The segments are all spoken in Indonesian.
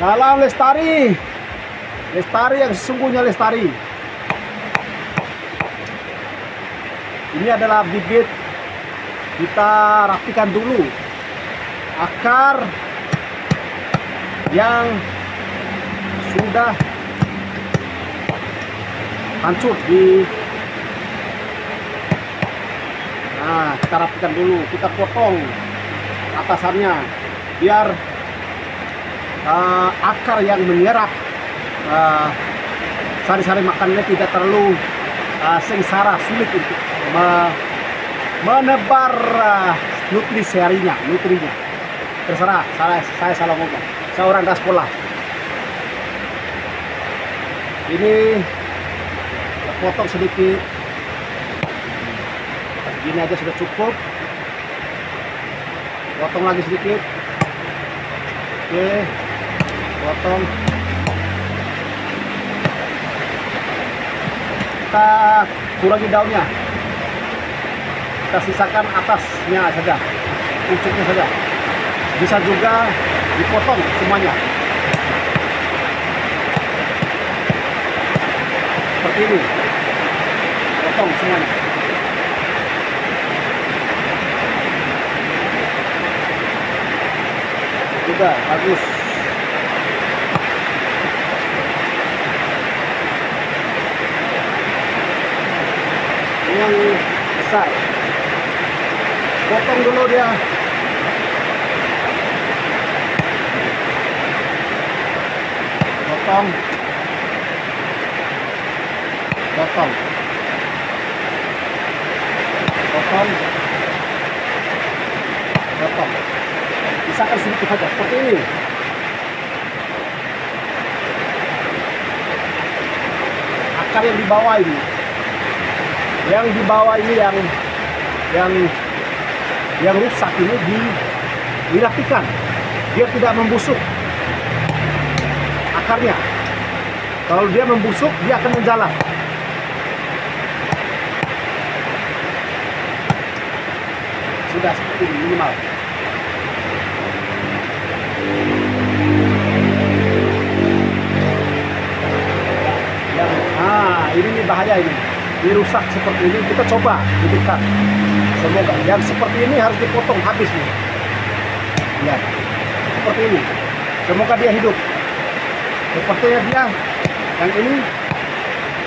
Salam lestari. Lestari yang sesungguhnya lestari. Ini adalah bibit. Kita rapikan dulu akar yang sudah hancur di. Nah, kita rapikan dulu, kita potong atasannya biar akar yang menyerap sari-sari makanannya tidak terlalu sengsara, sulit untuk menebar nutrinya. Terserah, saya salah ngomong. Saya orang nggak sekolah. Ini kita potong sedikit. Gini aja sudah cukup. Potong lagi sedikit. Oke, potong. Kita kurangi daunnya. Kita sisakan atasnya saja, pucuknya saja. Bisa juga dipotong semuanya. Seperti ini. Potong semuanya. Juga bagus. Ini yang besar. Potong dulu dia. Potong. Potong. Potong. Potong. Pisahkan sedikit saja seperti ini. Akar yang di bawah ini, yang rusak ini dirapikan biar tidak membusuk akarnya. Kalau dia membusuk, dia akan menjalar. Sudah seperti ini minimal. Ini bahaya ini. Dirusak seperti ini, kita coba hidupkan. Semoga yang seperti ini harus dipotong habis nih. Ya, seperti ini. Semoga dia hidup. Sepertinya dia yang ini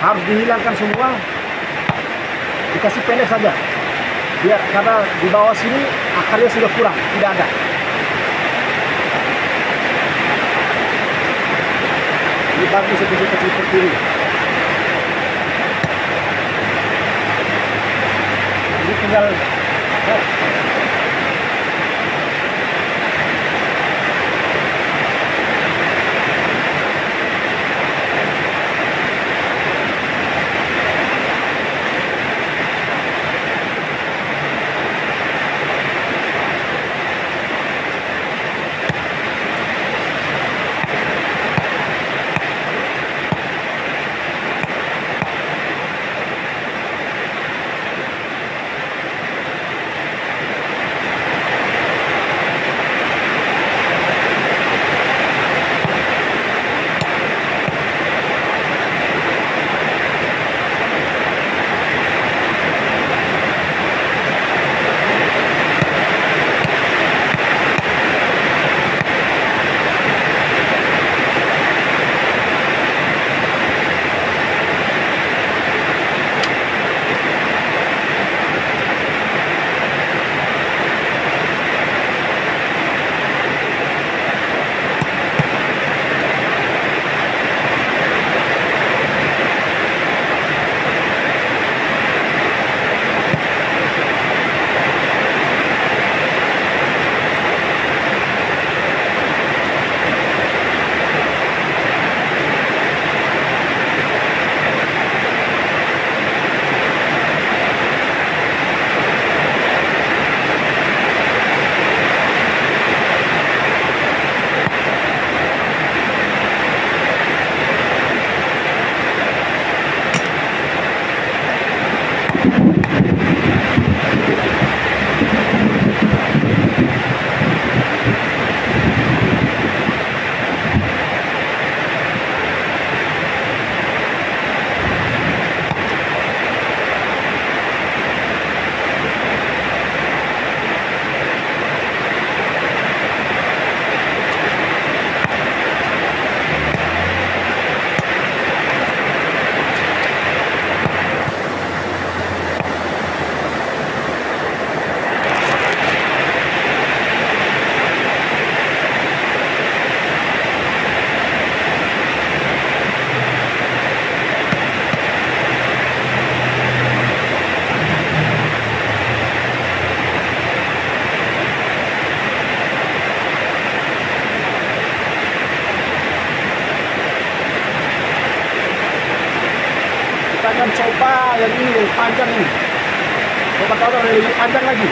harus dihilangkan semua. Dikasih pendek saja. Biar karena di bawah sini akarnya sudah kurang, tidak ada. Ini bagus seperti ini. Ini tinggal akan coba yang ini, yang panjang ini. Coba kalau ada lebih panjang lagi.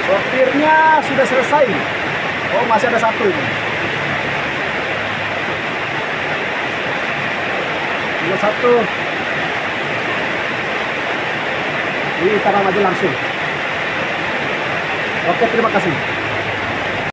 Sortirnya sudah selesai. Oh, masih ada satu ini. Ini satu. Ini tanam aja langsung. Oke, terima kasih.